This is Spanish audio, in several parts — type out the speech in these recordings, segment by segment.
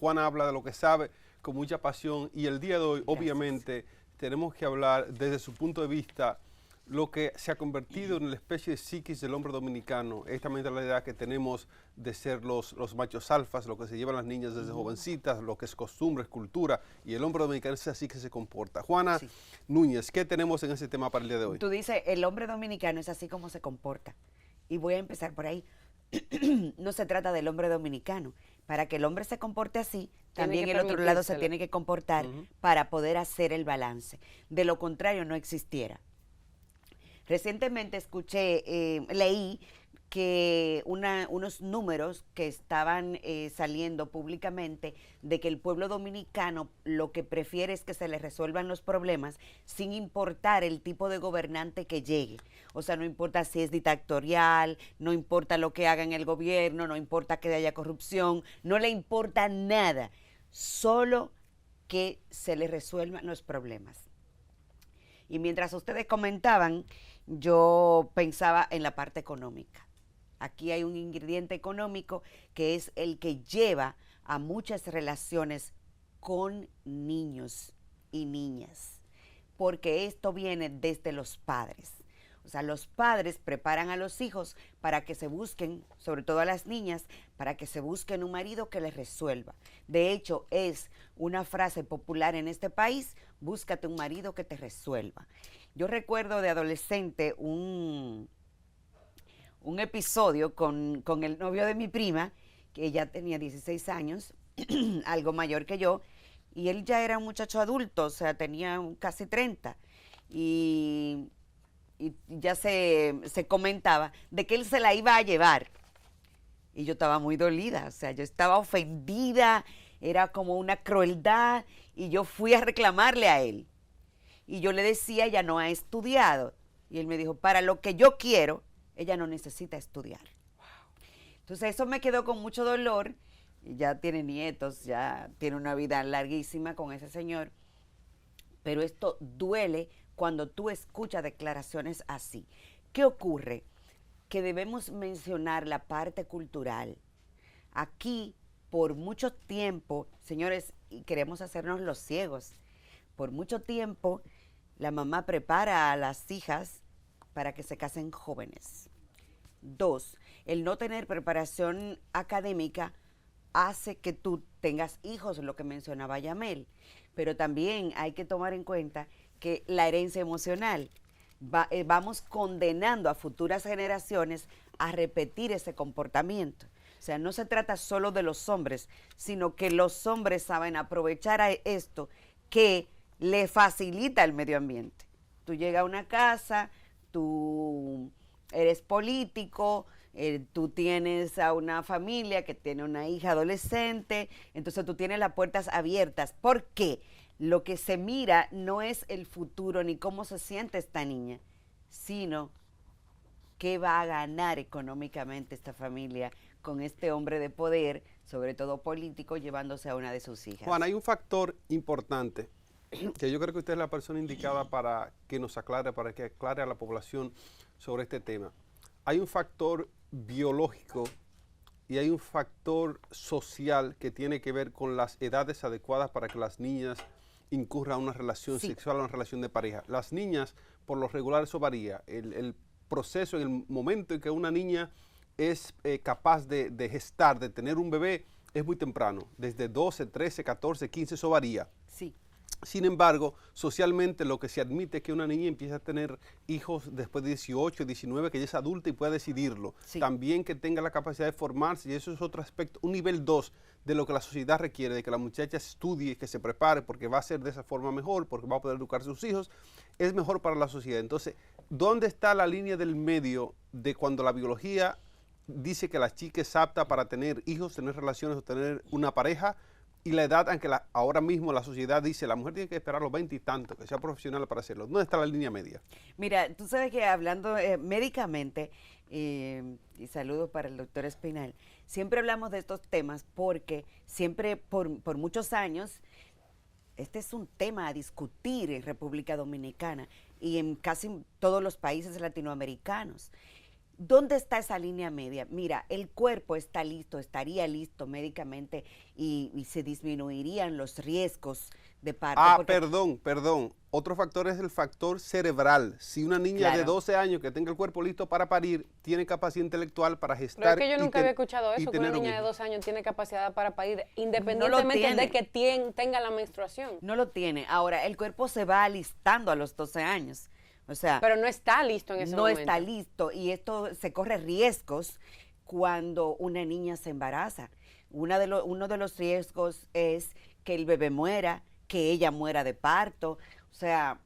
Juana habla de lo que sabe con mucha pasión y el día de hoy, obviamente, tenemos que hablar desde su punto de vista lo que se ha convertido en la especie de psiquis del hombre dominicano, esta mentalidad que tenemos de ser los machos alfas, lo que se llevan las niñas desde jovencitas, lo que es costumbre, es cultura, y el hombre dominicano es así que se comporta. Juana Núñez, ¿qué tenemos en ese tema para el día de hoy? Tú dices, el hombre dominicano es así como se comporta. Y voy a empezar por ahí. No se trata del hombre dominicano. Para que el hombre se comporte así, también el otro lado se tiene que comportar para poder hacer el balance. De lo contrario, no existiera. Recientemente leí que unos números que estaban saliendo públicamente de que el pueblo dominicano lo que prefiere es que se le resuelvan los problemas sin importar el tipo de gobernante que llegue. O sea, no importa si es dictatorial, no importa lo que haga en el gobierno, no importa que haya corrupción, no le importa nada, solo que se le resuelvan los problemas. Y mientras ustedes comentaban, yo pensaba en la parte económica. Aquí hay un ingrediente económico que es el que lleva a muchas relaciones con niños y niñas, porque esto viene desde los padres. O sea, los padres preparan a los hijos para que se busquen, sobre todo a las niñas, para que se busquen un marido que les resuelva. De hecho, es una frase popular en este país: búscate un marido que te resuelva. Yo recuerdo de adolescente un episodio con el novio de mi prima, que ella tenía 16 años, algo mayor que yo, y él ya era un muchacho adulto, o sea, tenía casi 30, y ya se comentaba de que él se la iba a llevar. Y yo estaba muy dolida, o sea, yo estaba ofendida, era como una crueldad, y yo fui a reclamarle a él. Y yo le decía, ella no ha estudiado. Y él me dijo, para lo que yo quiero, ella no necesita estudiar. Entonces eso me quedó con mucho dolor. Ya tiene nietos, ya tiene una vida larguísima con ese señor. Pero esto duele cuando tú escuchas declaraciones así. ¿Qué ocurre? Que debemos mencionar la parte cultural. Aquí, por mucho tiempo, señores, y queremos hacernos los ciegos, por mucho tiempo la mamá prepara a las hijas para que se casen jóvenes. 2, el no tener preparación académica hace que tú tengas hijos, lo que mencionaba Yamel. Pero también hay que tomar en cuenta que la herencia emocional, vamos condenando a futuras generaciones a repetir ese comportamiento. O sea, no se trata solo de los hombres, sino que los hombres saben aprovechar a esto que le facilita el medio ambiente. Tú llegas a una casa, tú eres político, tú tienes a una familia que tiene una hija adolescente, entonces tú tienes las puertas abiertas. ¿Por qué? Lo que se mira no es el futuro ni cómo se siente esta niña, sino qué va a ganar económicamente esta familia con este hombre de poder, sobre todo político, llevándose a una de sus hijas. Juan, hay un factor importante que yo creo que usted es la persona indicada para que nos aclare, para que aclare a la población sobre este tema. Hay un factor biológico y hay un factor social que tiene que ver con las edades adecuadas para que las niñas incurran a una relación sexual, a una relación de pareja. Las niñas, por lo regular, eso varía. El proceso, en el momento en que una niña es capaz de gestar, de tener un bebé, es muy temprano. Desde 12, 13, 14, 15, eso varía. Sí. Sin embargo, socialmente lo que se admite es que una niña empiece a tener hijos después de 18, 19, que ya es adulta y pueda decidirlo. Sí. También que tenga la capacidad de formarse, y eso es otro aspecto, un nivel 2 de lo que la sociedad requiere, de que la muchacha estudie, que se prepare, porque va a ser de esa forma mejor, porque va a poder educar a sus hijos, es mejor para la sociedad. Entonces, ¿dónde está la línea del medio de cuando la biología dice que la chica es apta para tener hijos, tener relaciones o tener una pareja, y la edad, aunque ahora mismo la sociedad dice la mujer tiene que esperar los 20 y tanto, que sea profesional para hacerlo? ¿Dónde está la línea media? Mira, tú sabes que hablando médicamente, y saludos para el doctor Espinal, siempre hablamos de estos temas porque siempre, por muchos años, este es un tema a discutir en República Dominicana y en casi todos los países latinoamericanos. ¿Dónde está esa línea media? Mira, el cuerpo está listo, estaría listo médicamente y se disminuirían los riesgos de parto. Perdón. Otro factor es el factor cerebral. Si una niña de 12 años que tenga el cuerpo listo para parir, tiene capacidad intelectual para gestar. Pero es que yo nunca había escuchado eso, que una niña de 12 años tiene capacidad para parir, independientemente de que tenga la menstruación. No lo tiene. Ahora, el cuerpo se va alistando a los 12 años. O sea, pero no está listo en ese momento. No está listo y esto se corre riesgos cuando una niña se embaraza. Uno de los riesgos es que el bebé muera, que ella muera de parto. O sea,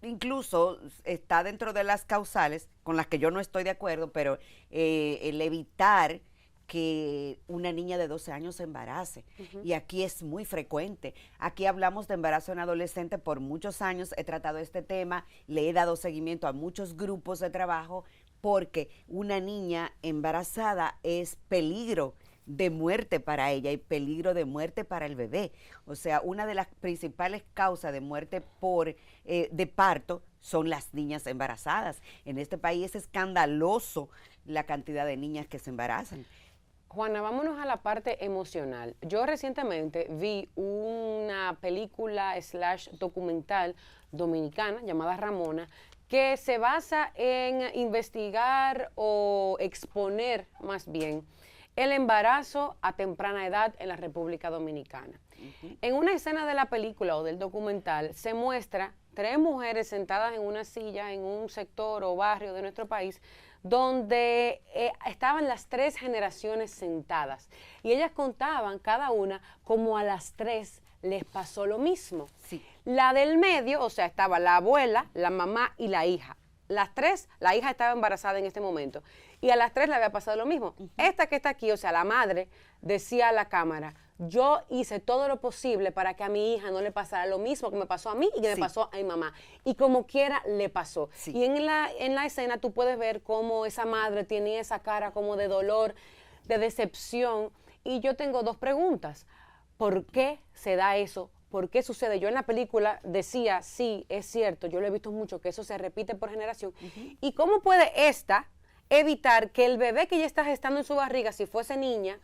incluso está dentro de las causales con las que yo no estoy de acuerdo, pero el evitar que una niña de 12 años se embarace. Y aquí es muy frecuente. Aquí hablamos de embarazo en adolescente por muchos años. He tratado este tema, le he dado seguimiento a muchos grupos de trabajo porque una niña embarazada es peligro de muerte para ella y peligro de muerte para el bebé. O sea, una de las principales causas de muerte de parto son las niñas embarazadas. En este país es escandaloso la cantidad de niñas que se embarazan. Juana, vámonos a la parte emocional. Yo recientemente vi una película / documental dominicana llamada Ramona, que se basa en investigar o exponer más bien el embarazo a temprana edad en la República Dominicana. En una escena de la película o del documental se muestra 3 mujeres sentadas en una silla en un sector o barrio de nuestro país donde estaban las 3 generaciones sentadas y ellas contaban cada una como a las 3 les pasó lo mismo. Sí. La del medio, o sea, estaba la abuela, la mamá y la hija. Las 3, la hija estaba embarazada en este momento y a las 3 le había pasado lo mismo. Esta que está aquí, o sea, la madre, decía a la cámara: yo hice todo lo posible para que a mi hija no le pasara lo mismo que me pasó a mí y que me pasó a mi mamá. Y como quiera, le pasó. Sí. Y en la escena tú puedes ver cómo esa madre tiene esa cara como de dolor, de decepción. Y yo tengo 2 preguntas. ¿Por qué se da eso? ¿Por qué sucede? Yo en la película decía, sí, es cierto, yo lo he visto mucho, que eso se repite por generación. ¿Y cómo puede esta evitar que el bebé que ya está gestando en su barriga, si fuese niña,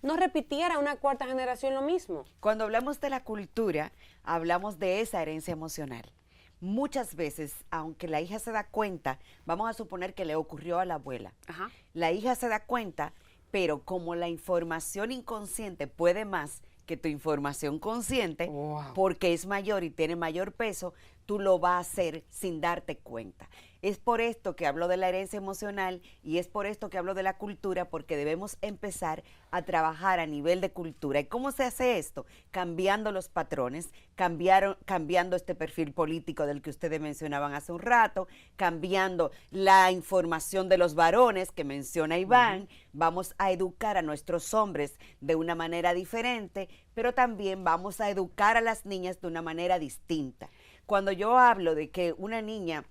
no repitiera una 4ª generación lo mismo? Cuando hablamos de la cultura, hablamos de esa herencia emocional. Muchas veces, aunque la hija se da cuenta, vamos a suponer que le ocurrió a la abuela. Ajá. La hija se da cuenta, pero como la información inconsciente puede más que tu información consciente, porque es mayor y tiene mayor peso, tú lo vas a hacer sin darte cuenta. Es por esto que hablo de la herencia emocional y es por esto que hablo de la cultura, porque debemos empezar a trabajar a nivel de cultura. ¿Y cómo se hace esto? Cambiando los patrones, cambiando este perfil político del que ustedes mencionaban hace un rato, cambiando la información de los varones que menciona Iván. Vamos a educar a nuestros hombres de una manera diferente, pero también vamos a educar a las niñas de una manera distinta. Cuando yo hablo de que una niña,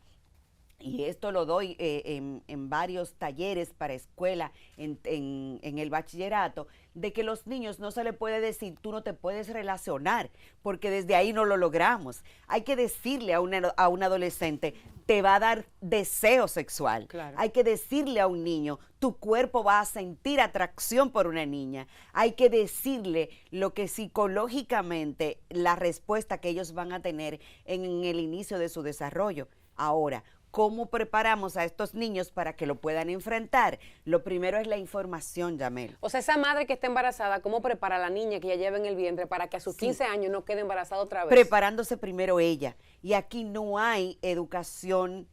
y esto lo doy en varios talleres para escuela, en el bachillerato, de que los niños no se les puede decir, tú no te puedes relacionar, porque desde ahí no lo logramos. Hay que decirle a un adolescente, te va a dar deseo sexual. Claro. Hay que decirle a un niño, tu cuerpo va a sentir atracción por una niña. Hay que decirle lo que psicológicamente, la respuesta que ellos van a tener en el inicio de su desarrollo. Ahora, ¿cómo preparamos a estos niños para que lo puedan enfrentar? Lo primero es la información, Yamel. O sea, esa madre que está embarazada, ¿cómo prepara a la niña que ya lleva en el vientre para que a sus 15 años no quede embarazada otra vez? Preparándose primero ella. Y aquí no hay educación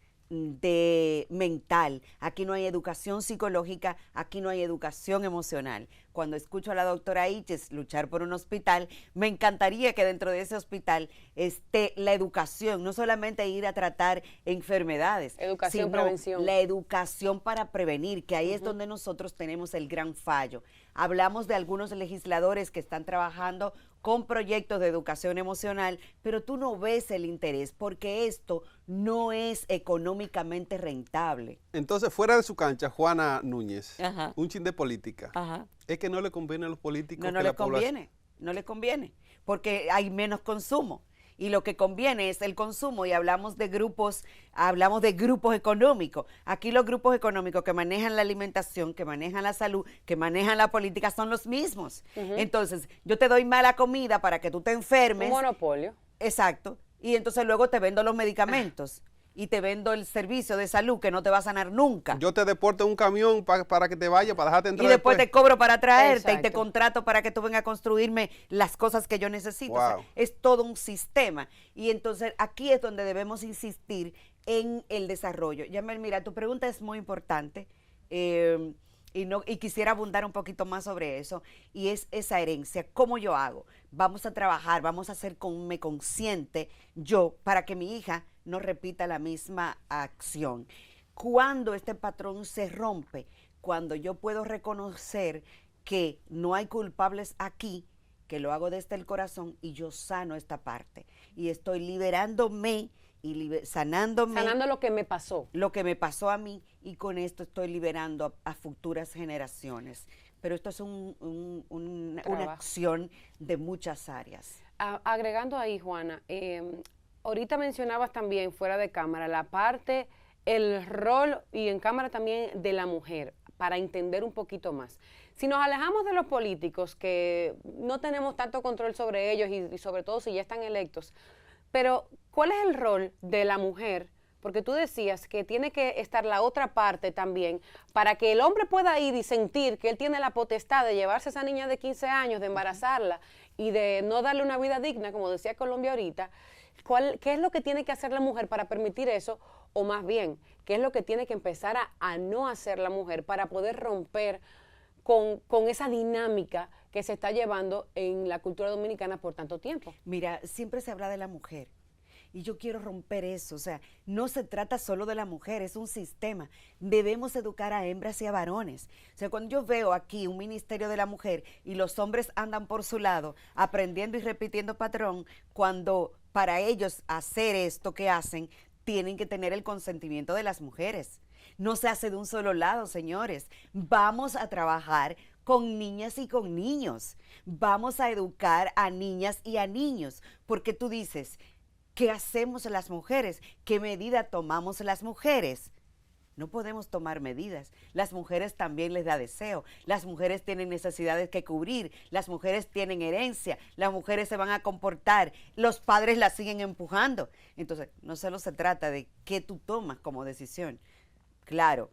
mental, aquí no hay educación psicológica, aquí no hay educación emocional. Cuando escucho a la doctora Iches luchar por un hospital, me encantaría que dentro de ese hospital esté la educación, no solamente ir a tratar enfermedades, educación, sino prevención. La educación para prevenir, que ahí es donde nosotros tenemos el gran fallo. Hablamos de algunos legisladores que están trabajando con proyectos de educación emocional, pero tú no ves el interés porque esto no es económicamente rentable. Entonces, fuera de su cancha, Juana Núñez, Ajá. un chin de política. Ajá. Es que no le conviene a los políticos No que le la población... conviene, no le conviene, porque hay menos consumo. y lo que conviene es el consumo, y hablamos de grupos económicos. Aquí los grupos económicos que manejan la alimentación, que manejan la salud, que manejan la política son los mismos. Entonces, yo te doy mala comida para que tú te enfermes. Un monopolio. Exacto. Y entonces luego te vendo los medicamentos. Y te vendo el servicio de salud que no te va a sanar nunca. Yo te deporto en un camión para que te vaya, para dejarte entrar y después te cobro para traerte. Exacto. Y te contrato para que tú vengas a construirme las cosas que yo necesito. Wow. O sea, es todo un sistema. Y entonces aquí es donde debemos insistir en el desarrollo. Yamel, mira, tu pregunta es muy importante. Y quisiera abundar un poquito más sobre eso, y es esa herencia. ¿Cómo yo hago? Vamos a trabajar, vamos a hacerme consciente yo para que mi hija no repita la misma acción. Cuando este patrón se rompe, cuando yo puedo reconocer que no hay culpables aquí, que lo hago desde el corazón y yo sano esta parte y estoy liberándome y sanándome. Sanando lo que me pasó. Lo que me pasó a mí, y con esto estoy liberando a futuras generaciones. Pero esto es una acción de muchas áreas. Agregando ahí, Juana, ahorita mencionabas también fuera de cámara la parte, el rol y en cámara también de la mujer, para entender un poquito más. Si nos alejamos de los políticos, que no tenemos tanto control sobre ellos y sobre todo si ya están electos, pero ¿cuál es el rol de la mujer? Porque tú decías que tiene que estar la otra parte también para que el hombre pueda ir y sentir que él tiene la potestad de llevarse a esa niña de 15 años, de embarazarla y de no darle una vida digna, como decía Colombia ahorita. ¿Qué es lo que tiene que hacer la mujer para permitir eso? O más bien, ¿qué es lo que tiene que empezar a no hacer la mujer para poder romper con esa dinámica que se está llevando en la cultura dominicana por tanto tiempo? Mira, siempre se habla de la mujer. Y yo quiero romper eso, o sea, no se trata solo de la mujer, es un sistema. Debemos educar a hembras y a varones. O sea, cuando yo veo aquí un ministerio de la mujer y los hombres andan por su lado aprendiendo y repitiendo patrón, cuando para ellos hacer esto que hacen, tienen que tener el consentimiento de las mujeres. No se hace de un solo lado, señores. Vamos a trabajar con niñas y con niños. Vamos a educar a niñas y a niños, porque tú dices, ¿qué hacemos las mujeres? ¿Qué medida tomamos las mujeres? No podemos tomar medidas. Las mujeres también les da deseo. Las mujeres tienen necesidades que cubrir. Las mujeres tienen herencia. Las mujeres se van a comportar. Los padres las siguen empujando. Entonces, no solo se trata de qué tú tomas como decisión. Claro,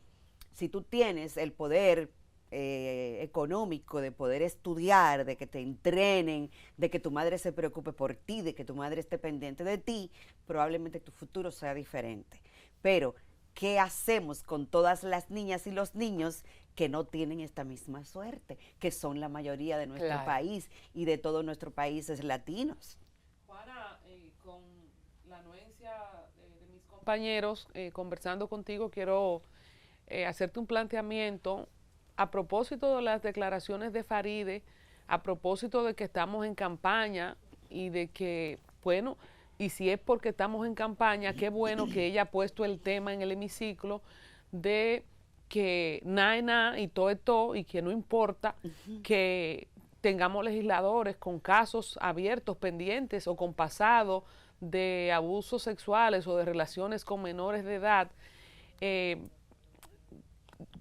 si tú tienes el poder económico de poder estudiar, de que te entrenen, de que tu madre se preocupe por ti, de que tu madre esté pendiente de ti, probablemente tu futuro sea diferente. Pero, ¿qué hacemos con todas las niñas y los niños que no tienen esta misma suerte, que son la mayoría de nuestro país y de todos nuestros países latinos? Juana, con la anuencia de mis compañeros, conversando contigo, quiero hacerte un planteamiento a propósito de las declaraciones de Faride, a propósito de que estamos en campaña y de que, bueno, y si es porque estamos en campaña, qué bueno que ella ha puesto el tema en el hemiciclo de que nada y todo esto, y que no importa que tengamos legisladores con casos abiertos, pendientes o con pasado de abusos sexuales o de relaciones con menores de edad.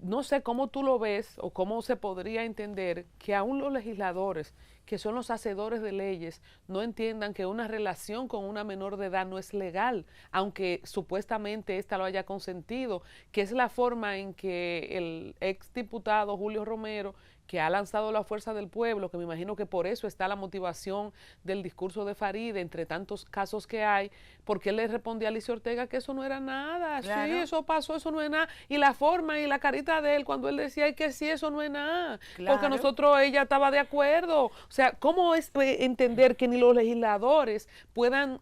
No sé cómo tú lo ves o cómo se podría entender que aún los legisladores, que son los hacedores de leyes, no entiendan que una relación con una menor de edad no es legal, aunque supuestamente ésta lo haya consentido, que es la forma en que el exdiputado Julio Romero, que ha lanzado la fuerza del pueblo, que me imagino que por eso está la motivación del discurso de Faride, entre tantos casos que hay, porque él le respondió a Alicia Ortega que eso no era nada, claro. Sí, eso pasó, eso no es nada, y la forma y la carita de él cuando él decía que sí, eso no es nada, claro. Porque ella estaba de acuerdo. O sea, ¿cómo es entender que ni los legisladores puedan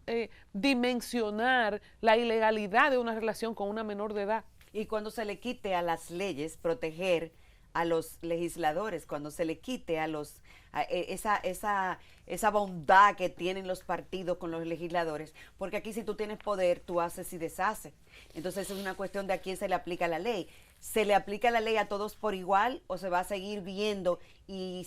dimensionar la ilegalidad de una relación con una menor de edad? Y cuando se le quite a las leyes proteger a los legisladores, cuando se le quite a los esa bondad que tienen los partidos con los legisladores, porque aquí si tú tienes poder, tú haces y deshaces. Entonces es una cuestión de a quién se le aplica la ley. ¿Se le aplica la ley a todos por igual o se va a seguir viendo y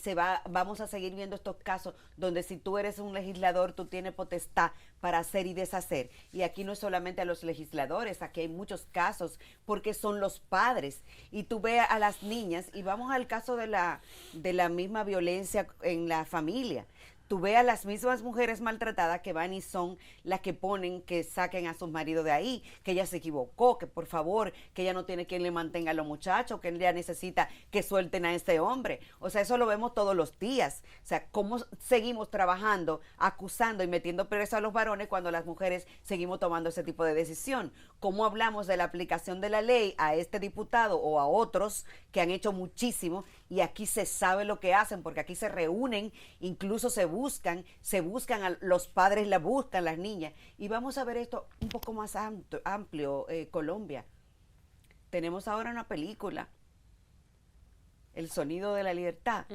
vamos a seguir viendo estos casos donde si tú eres un legislador, tú tienes potestad para hacer y deshacer? Y aquí no es solamente a los legisladores, aquí hay muchos casos porque son los padres. Y tú ves a las niñas, y vamos al caso de la misma violencia en la familia. Tú ves a las mismas mujeres maltratadas que van y son las que ponen que saquen a sus maridos de ahí, que ella se equivocó, que por favor, que ella no tiene quien le mantenga a los muchachos, que ella necesita que suelten a ese hombre. O sea, eso lo vemos todos los días. O sea, cómo seguimos trabajando, acusando y metiendo preso a los varones cuando las mujeres seguimos tomando ese tipo de decisión. Cómo hablamos de la aplicación de la ley a este diputado o a otros que han hecho muchísimo, y aquí se sabe lo que hacen, porque aquí se reúnen, incluso se buscan, los padres la buscan, las niñas. Y vamos a ver esto un poco más amplio, Colombia. Tenemos ahora una película, El sonido de la libertad.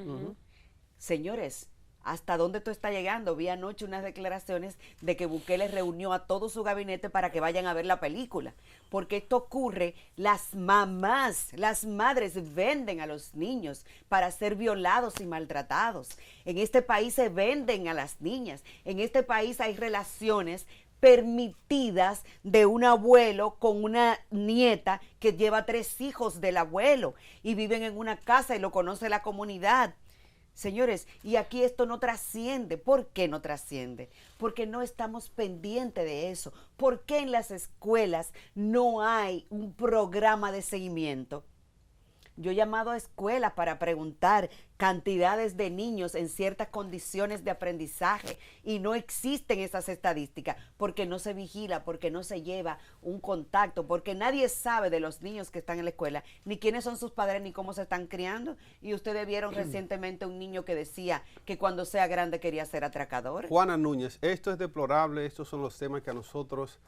Señores, ¿hasta dónde esto está llegando? Vi anoche unas declaraciones de que Bukele reunió a todo su gabinete para que vayan a ver la película. Porque esto ocurre, las mamás, las madres venden a los niños para ser violados y maltratados. En este país se venden a las niñas. En este país hay relaciones permitidas de un abuelo con una nieta que lleva 3 hijos del abuelo y viven en una casa y lo conoce la comunidad. Señores, y aquí esto no trasciende. ¿Por qué no trasciende? Porque no estamos pendientes de eso. ¿Por qué en las escuelas no hay un programa de seguimiento? Yo he llamado a escuelas para preguntar cantidades de niños en ciertas condiciones de aprendizaje y no existen esas estadísticas porque no se vigila, porque no se lleva un contacto, porque nadie sabe de los niños que están en la escuela, ni quiénes son sus padres, ni cómo se están criando. Y ustedes vieron recientemente un niño que decía que cuando sea grande quería ser atracador. Juana Núñez, esto es deplorable, estos son los temas que a nosotros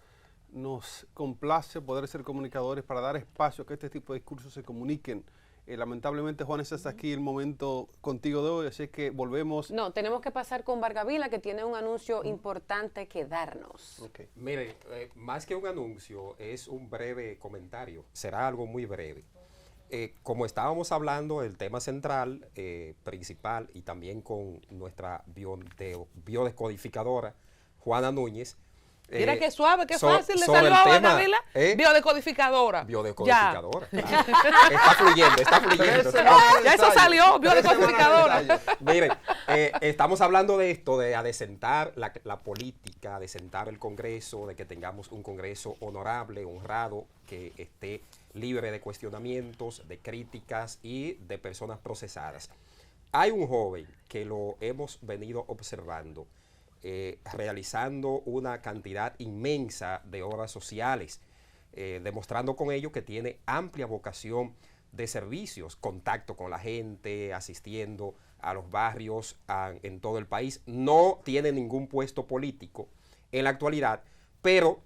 nos complace poder ser comunicadores para dar espacio a que este tipo de discursos se comuniquen. Lamentablemente, Juan, ese es aquí el momento contigo de hoy, así que volvemos. No, tenemos que pasar con Vargavila, que tiene un anuncio importante que darnos. Okay. Mire, más que un anuncio, es un breve comentario, será algo muy breve. Como estábamos hablando del tema central, principal, y también con nuestra biodescodificadora, Juana Núñez. Mira qué suave, qué fácil le salió a Vargavila. Biodescodificadora. Biodescodificadora. Claro. Está fluyendo. Ya eso salió, biodescodificadora. Miren, estamos hablando de esto, de adecentar la política, adecentar el Congreso, de que tengamos un Congreso honorable, honrado, que esté libre de cuestionamientos, de críticas y de personas procesadas. Hay un joven que lo hemos venido observando, realizando una cantidad inmensa de obras sociales, demostrando con ello que tiene amplia vocación de servicios, contacto con la gente, asistiendo a los barrios en todo el país. No tiene ningún puesto político en la actualidad, pero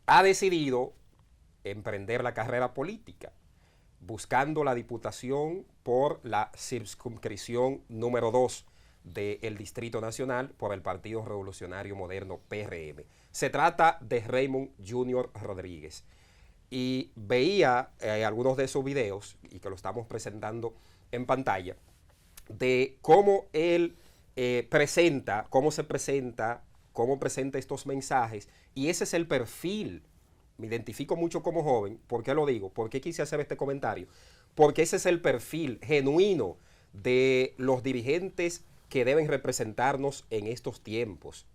ha decidido emprender la carrera política, buscando la diputación por la circunscripción número 2 del Distrito Nacional por el Partido Revolucionario Moderno, PRM. Se trata de Raymond Junior Rodríguez. Y veía algunos de sus videos, y que lo estamos presentando en pantalla, de cómo él presenta, cómo presenta estos mensajes, y ese es el perfil. Me identifico mucho como joven. ¿Por qué lo digo? ¿Por qué quise hacer este comentario? Porque ese es el perfil genuino de los dirigentes que deben representarnos en estos tiempos.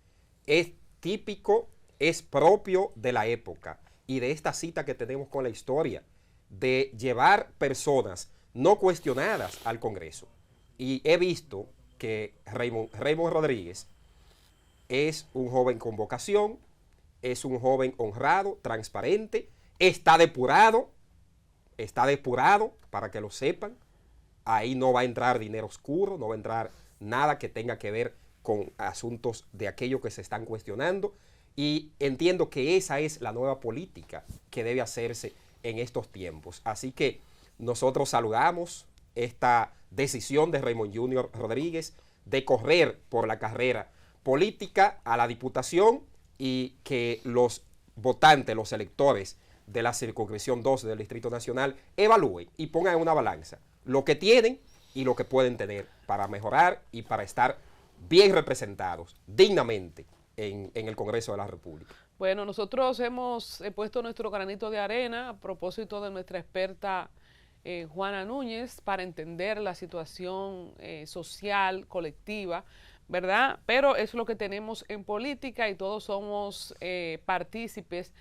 Es típico, es propio de la época y de esta cita que tenemos con la historia, de llevar personas no cuestionadas al Congreso. Y he visto que Raymond Rodríguez es un joven con vocación, es un joven honrado, transparente, está depurado para que lo sepan. Ahí no va a entrar dinero oscuro, no va a entrar nada que tenga que ver con asuntos de aquello que se están cuestionando, y entiendo que esa es la nueva política que debe hacerse en estos tiempos. Así que nosotros saludamos esta decisión de Raymond Junior Rodríguez de correr por la carrera política a la diputación y que los votantes, los electores de la circunscripción 12 del Distrito Nacional evalúen y pongan en una balanza lo que tienen y lo que pueden tener para mejorar y para estar bien representados dignamente en el Congreso de la República. Bueno, nosotros hemos puesto nuestro granito de arena a propósito de nuestra experta Juana Núñez para entender la situación social, colectiva, ¿verdad? Pero es lo que tenemos en política y todos somos partícipes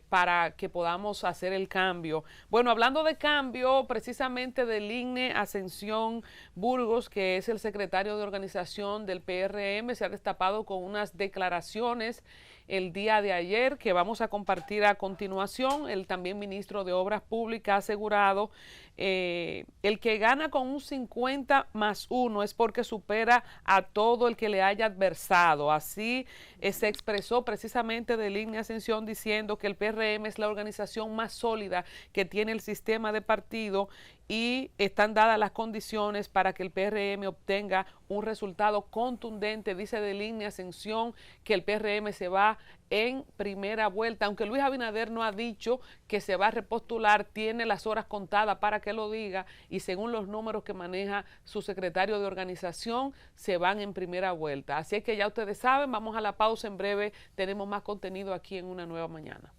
para que podamos hacer el cambio. Bueno, hablando de cambio, precisamente del INE Ascensión Burgos, que es el secretario de organización del PRM, se ha destapado con unas declaraciones el día de ayer que vamos a compartir a continuación. El también ministro de Obras Públicas ha asegurado el que gana con un 50+1 es porque supera a todo el que le haya adversado. Así se expresó precisamente del INE Ascensión diciendo que el PRM es la organización más sólida que tiene el sistema de partido y están dadas las condiciones para que el PRM obtenga un resultado contundente. Dice del INE Ascensión que el PRM se va en primera vuelta, aunque Luis Abinader no ha dicho que se va a repostular, tiene las horas contadas para que lo diga y según los números que maneja su secretario de organización, se van en primera vuelta. Así es que ya ustedes saben, vamos a la pausa en breve, tenemos más contenido aquí en Una Nueva Mañana.